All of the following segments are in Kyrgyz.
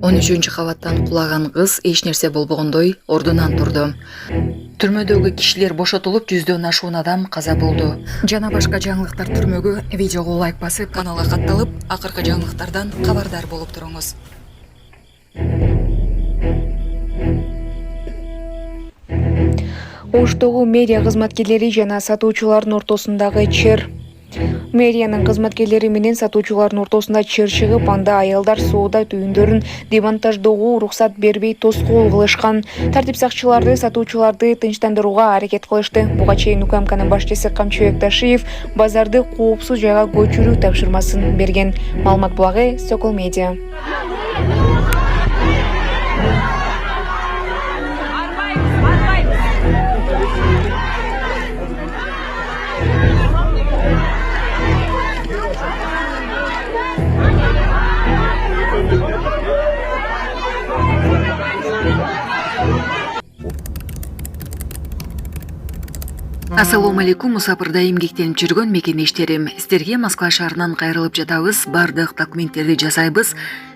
13-кабаттан кулаган кыз эч нерсе болбогондой ордунан турду. Түрмөдөгү кишилер бошотулуп, 100дөн ашуун адам каза болду. Жана башка жаңылыктар түрмөгү видеого лайк басып, каналга катталып, акыркы жаңылыктардан кабардар болуп туруңуз. Оштогу мэрия кызматкерлери жана сатуучулардын ортосундагы чыр. Мэриянын кызматкерлери менен сатуучулардын ортосунда чыр чыгып, анда аялдар соода түйүндөрүн демонтаждоого уруксат бербей тоскоол кылышкан. Тартип сакчылары сатуучуларды тынчтандырууга аракет кылышты. Буга чейин УКМКнын башчысы Камчыбек Ташиев базарды коопсуз жайга көчүрүү тапшырмасын берген. Маалымат булагы Сокол Медиа. Ассалому алейкум, мусапырда эмгектенип жүргөн мекендештерим. Сиздерге Москва шаарынан кайрылып жатабыз. Бардык документтерди жасайбыз.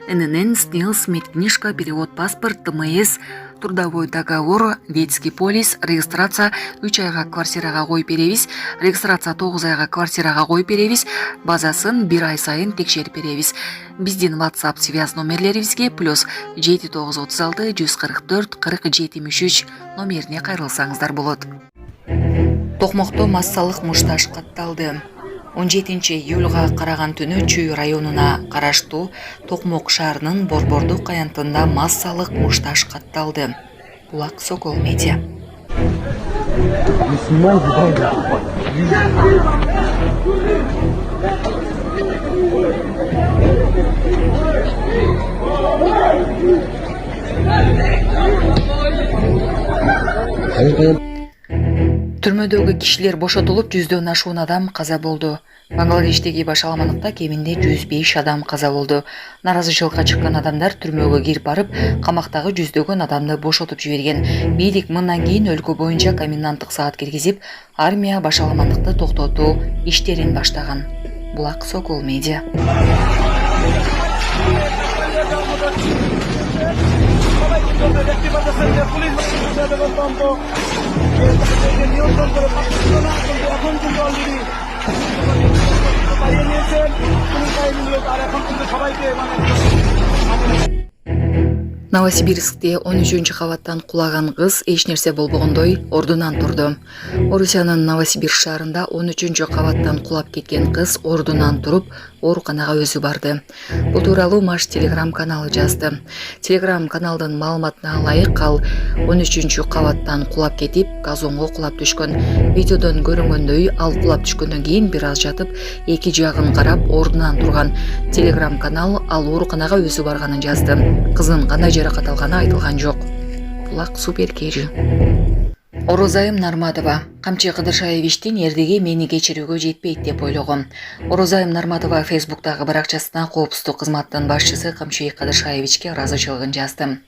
ННН, СНИЛС, медкнижка, перевод, паспорт, ТМС, трудовой договор, детский полис, регистрация 3 айга квартирага коюп беребиз, регистрация 9 айга квартирага коюп беребиз, базасын 1 ай сайын текшерип беребиз. Биздин WhatsApp связь номерлерибизге +7 936 144 40 73 номерине кайрылсаңыздар болот. Токмокто массалык мушташ катталды. 17 июлга караган түнү Чүй районуна караштуу Токмок шаарынын Борбордук аянтында массалык мушташ катталды. Булак Сокол Медиа. Түрмөдөгү кишилер бошотулуп, 100дөн ашуун адам каза болду. Бангладештеги башаламандыкта кеминде 105 адам каза болду. Наразычылыкка чыккан адамдар түрмөгө кирип барып, камактагы 100дөгөн адамды бошотуп жиберген. Бийлик мындан кийин өлкө боюнча коменданттык саат киргизип, армия башаламандыкты токтотуу иштерин баштаган. Булак Сокол Медиа. Новосибирскте 13-кабаттан кулаган кыз эч нерсе болбогондой ордунан турду. Орусиянын Новосибирск шаарында 13-кабаттан кулап кеткен кыз ордунан туруп, ооруканага өзү барды. Бул тууралуу Маш телеграм-каналы жазды. Телеграм-каналдын маалыматына ылайык, ал 13-кабаттан кулап кетип, газонго кулап түшкөн. Видеодон көрүнгөндөй, ал кулап түшкөндөн кийин бир аз жатып, эки жагын карап ордунан турган. Телеграм-канал ал ооруканага өзү барганын жазды. Кыздын кандай жаракат алганы айтылган жок. Булак Суперкежи. Орозайым Нарматова. Камчы Кыдыршаевичтин эрдиги мени кечирүүгө жетпейт деп ойлогом. Орозайым Нарматова Фейсбуктагы баракчасына коопсуздук кызматтын башчысы Камчы Кыдыршаевичке ыраазычылыгын жазды.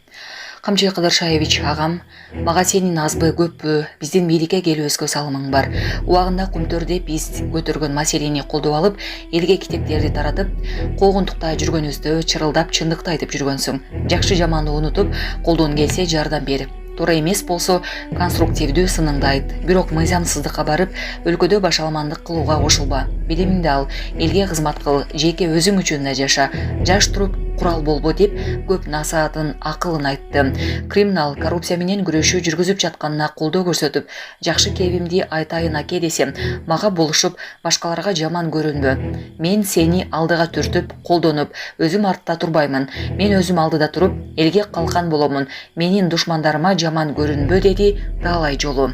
Камчы Кыдыршаевич агам, мага сенин азбы көппү биздин бийликке келүүбүзгө салымың бар. Убагында Кумтөрдө биз көтөргөн маселени колдоп алып, элге китептерди таратып, куугунтукта жүргөнүбүздө чырылдап чындыкты айтып жүргөнсүң. Жакшы жаманды унутуп, колдон келсе жардам бер. Туура эмес болсо конструктивдүү сыныңды айт. Бирок мыйзамсыздыкка барып, өлкөдө башаламандык кылууга кошулба. Билимиңди ал, элге кызмат кыл, жеке өзүң үчүн да жаша. Жаш туруп курал болбо деп көп насаатын, акылын айтты. Криминал коррупция менен күрөшүү жүргүзүп жатканына колдоо көрсөтүп, жакшы кебимди айтайын аке десем, мага болушуп, башкаларга жаман көрүнбө. Мен сени алдыга түртүп, колдонуп, өзүм артта турбаймын. Мен өзүм алдыда туруп, элге калкан боломун. Менин душмандарыма жаман көрүнбө, деди таалай жолу.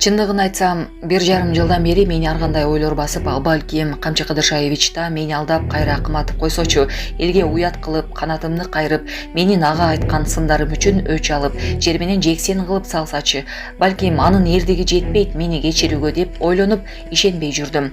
Чындыгын айтсам, 1,5 жылдан бери мени ар кандай ойлор басып, балким Камчы Кыдыршаевич да мени алдап кайра кыматып койсочу, элге уят кылып, канатымды кайрып, менин ага айткан сындарым үчүн өч алып, жер менен жексен кылып салсачы, балким анын эрдиги жетпейт мени кечирүүгө деп ойлонуп, ишенбей жүрдүм.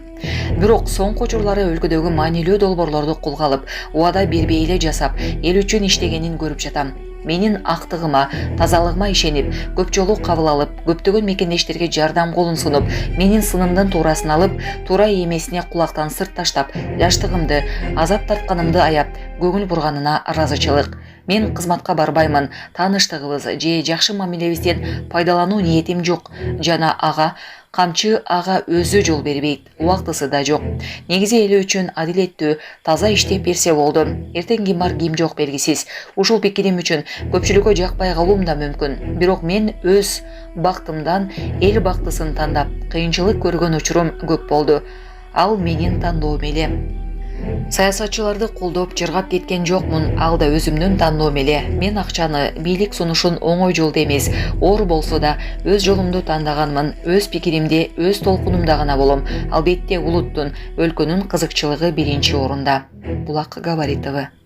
Бирок соңку учурлары өлкөдөгү маанилүү долбоорлорду колго алып, убада бербей эле жасап, эл үчүн иштегенин көрүп жатам. менин актыгыма, тазалыгыма ишенип, көп жолу кабыл алып, көптөгөн мекендештерге жардам колун сунуп, менин сынымдын туурасын алып, туура эмесине кулактан сырт таштап, жаштыгымды, азап тартканымды аяп, көңүл бурганына ыраазычылык. Мен кызматка барбаймын, тааныштыгыбыз же жакшы мамилебизден пайдалануу ниетим жок. Жана ага камчы ага өзү жол бербейт, убактысы да жок. Негизи эли үчүн адилеттүү, таза иштеп берсе болду. Эртең ким бар ким жок белгисиз. Ушул пикирим үчүн көпчүлүккө жакпай калуум да мүмкүн. Бирок мен өз бактымдан эл бактысын тандап, кыйынчылык көргөн учурум көп болду. Ал менин тандоом эле. Саясатчыларды колдоп жыргап кеткен жокмун, ал да өзүмдүн тандоом эле. Мен акчаны, бийлик сунушун оңой жолдо эмес, оор болсо да өз жолумду тандаганмын. Өз пикиримде, өз толкунумда гана болом. Албетте улуттун, өлкөнүн кызыкчылыгы биринчи орунда. Булак Габаритова.